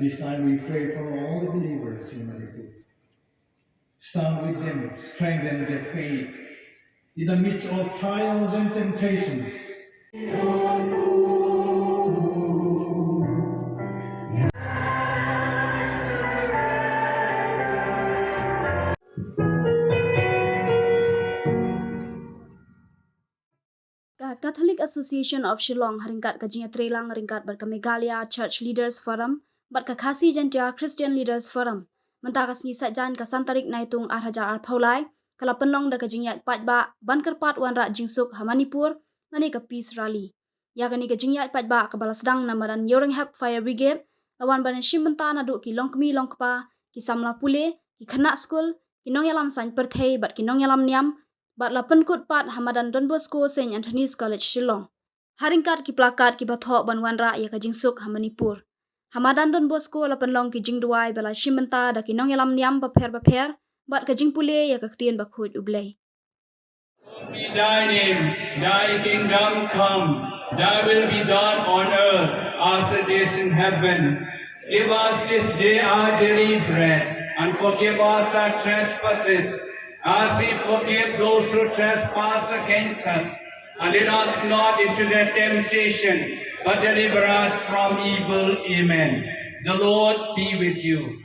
this time we pray for all the believers in Manipur. Stand with them, strengthen their faith in the midst of trials and temptations. Catholic Association of Shillong haringkat kajinya trelang haringkat berkameghalaya Church Leaders Forum berkakasi jentia Christian Leaders Forum mentakas ngisat jan kasantarik naitung Hajar Mih kala penlong da kajinya Paidbah ban kerpat wanra jingsuk Manipur nani ke peace rally ya kani kajinya Paidbah ke balasdang namadan Yoringhap Fire Brigade lawan ban Bynta naduk ki longkmi longkpa ki samla pule ki khanak school ki nong yalam san perthei bat ki nong yalam niam bat la penkut pat Hamadan Don Bosco St. Anthony's College Shillong. Haringkat ki plakat ki bathok ban wanra ya ka jingsuk Manipur. Hamadan Don Bosco la penlong ki jing Duwai bala Bynta da ki nong yalam niam baper bat ka jing pule ya ka ktien bakhut ublei. Be thy name, thy kingdom come, thy will be done on earth as it is in heaven. Give us this day our daily bread, and forgive us our trespasses, as we forgive those who trespass against us. And lead us not into the temptation, but deliver us from evil. Amen. The Lord be with you.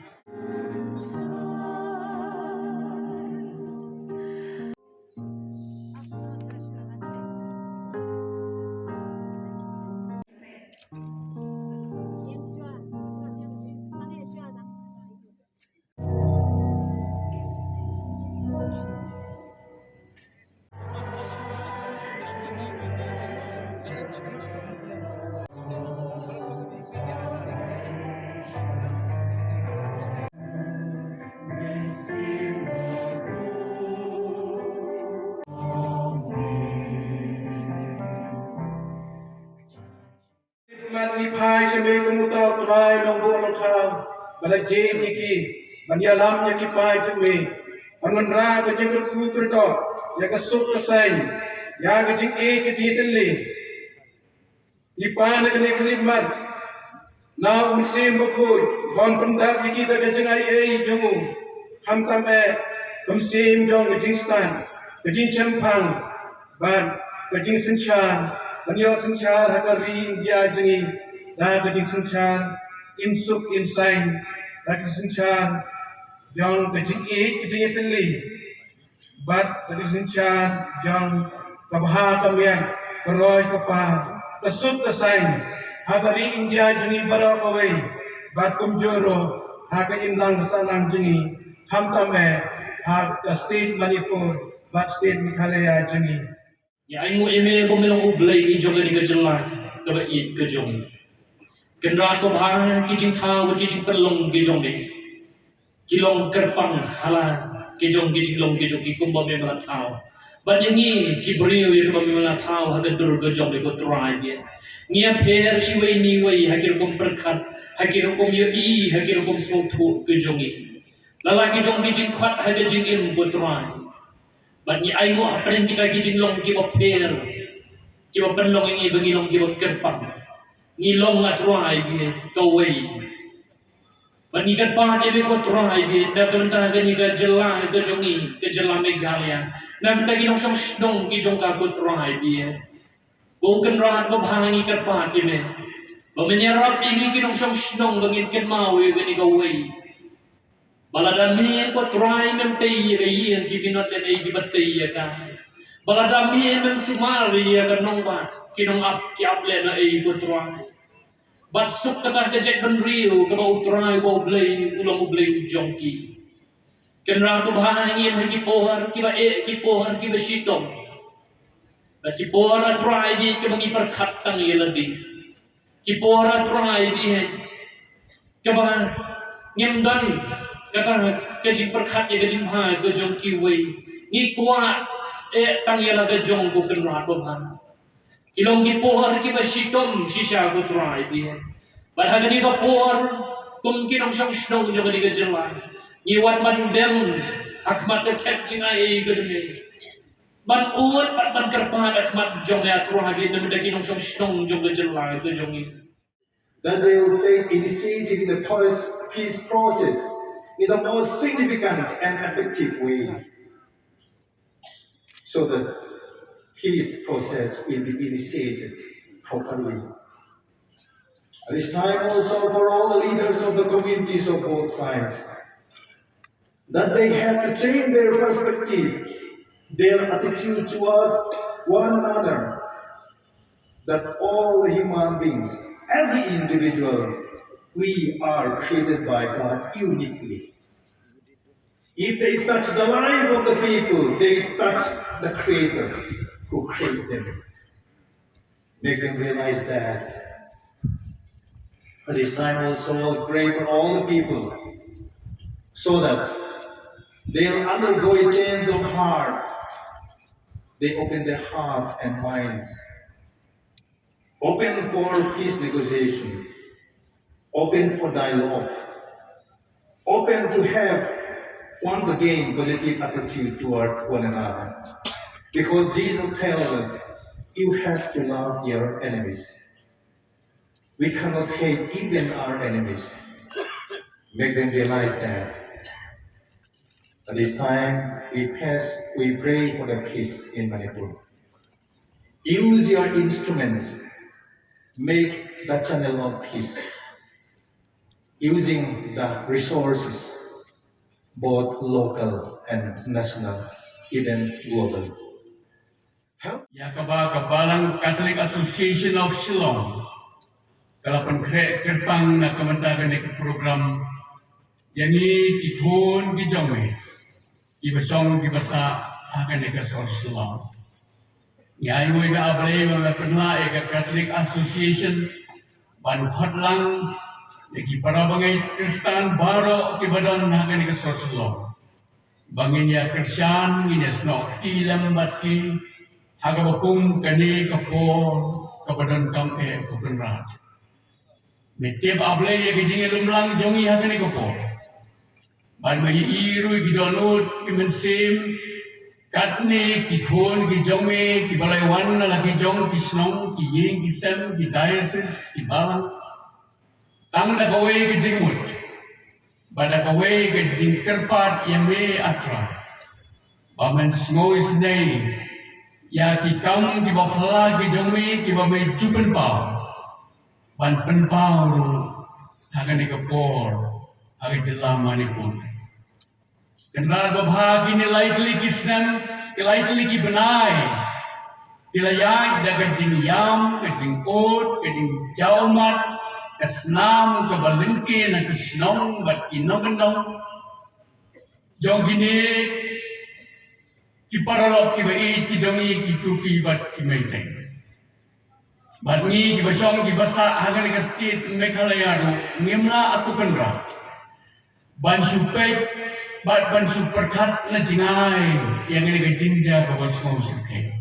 Man we pai chame kumutau trai long bo long thao bala je ki banyalam ya ki pai tume angon ra ga jing ku ku to ya ka suk ka sai ya ga jing e ki ti tli li pa na ne khli man na um sim bo khoi bon pandap ki da ga jing ai e jungu ham tam e kum sim jong ga jing stan ga jing champang ban ga jing sin chan Banyo sengchar hakari India jengi dah kejing sengchar insuk insain dah kejing sengchar jong kejing kejing eteli bat kejing sengchar jong kabha kamian keroy kapa kesut kesain hakari India jengi bara kawai bat kumjoro hakain lang kesanang jengi hamtame hak state Manipur bat state Meghalaya jengi. Ya aingu eme ko melong ublay ijong ni Jylla ka ba it ka jong kendra ko bha ki jing tha wa ki jing pelong ki jong ni kilong kerpang hala ki jong ki kumba me mala thao ban yangi ki briu ye kumba me mala thao ha ka dur ka jong ko try ye ngia pher i wei ha ki kom perkhat ha ki kom ye i ha ki kom so thu ka jong ni lala ki jong ki jing khat ha ka jing im ko try But ni ayo haparin kita kijin long kiba per kiba penlong ini bagi long kiba kerpang ni long atrai bi kawai but ni kan pa ni ko trai bi da kanta ga ni ga Jylla ga jongi ke Jylla Meghalaya nam ta ki long song dong ki jong ka ko trai bi ko kan rahat ba bhangi kerpa ni me ba menyerap ini ki long song dong bagi ken mawi ga ni kawai Baladami ko try mem pay ga yin ki binot le ki batay ka Baladami mem sumari ga nong ba kinong ki le na ko try But suk kata ka jet ban rio ka ba try ko blay ulang blay jonki Kenra to bahangi ma ki pohar ki ba shitong But ki pohar try bi ka bangi perkhat tang yeladi Ki pohar try bi ka ba ngem dan kata kejing perkhat ya kejing bhai ke jong ki wei ni kwa tang ya la ke jong ko ken rat ba kilong ki pohar ki ba shitom shisha ko try bi ba ha ni ko pohar kum ki nong shong shnong jo ni ke Jylla ni wan man dem akmat ke khet jing ai ke jong ni ban uat ban kerpa akmat jong ya try bi nem de ki nong shong shnong jo ke Jylla ke jong ni that they will take initiative in the peace process in the most significant and effective way, so that peace process will be initiated properly. At this time also for all the leaders of the communities of both sides, that they have to change their perspective, their attitude toward one another, that all the human beings, every individual, we are created by God uniquely. If they touch the life of the people, they touch the Creator who created them. Make them realize that. At this time also, pray for all the people, so that they'll undergo a change of heart. They open their hearts and minds, open for peace negotiation, open for dialogue, open to have once again positive attitude toward one another. Because Jesus tells us, you have to love your enemies. We cannot hate even our enemies. Make them realize that. At this time, we pray for the peace in Manipur. Use your instruments. Make the channel of peace. Using the resources, both local and national, even global. Yakaba Kabalang Catholic Association of Shillong, Kalapan Kerpang na kamentagan ni program yani kipun kijome ibasong kibasa akan ni kasor Shillong. Yai mo iba ablay mga penla eka Catholic Association ban khotlang neki para bangai Kristen baro kibadon akan ni kasor Shillong. Bangin ya Kristen ini snok tilam batki hagabakung kani kapor kabadon kampe kapenrat. Metiap ablay ya kejing lumlang jongi hakani kapor. Ban mai irui kidonut kimensim katni kikon kijome kibalaiwan la kijong kisnong kiying kisem kidiasis kibalang tang da kawe kejingmut bada kawe kejing kerpat yame atra bamen snow is nay ya kikam kibafla kijome kibame jupen pau ban penpau hakani kapor hagi Jylla Manipur. Kenal babhagi ni lightly kisnan, lightly ki benai, kilayai da kajing yam, kajing kot, kajing jaumat, kasnam, kabalingki na kisnong, bat kinogandong. Jong kini kiparalok kibai kijongi kikuki bat kimaiteng. Bat ni kibasong kibasa hagan ka state Meghalaya ro ngimla aku kendra. Ban supek bat ban superkat na jingai yang ini ka jinja ka basong sukai.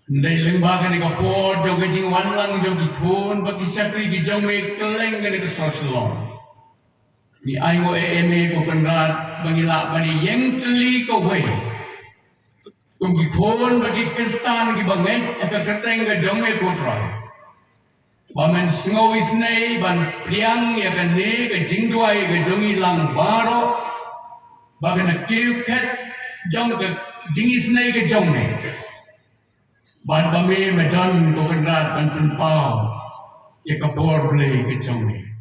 Ndai lembaga ni ka por jong ka jing wan lang jong ki phun ba ki sakri ki jong me keleng ka ni ka soslong. Ni ayo eme ko kendra bangila bani yang teli ko wei. Kung gikon bagi kestan gibanget eka keteng ga jongme kotra. Bamen singaw isnay ban priang ya kane ga jingduai ga jongi lang baro. Baga na kiuket jong ga jingisnay ga jongme. Ban bame medan ko kendrat ban penpau ya kapor blay ga jongme.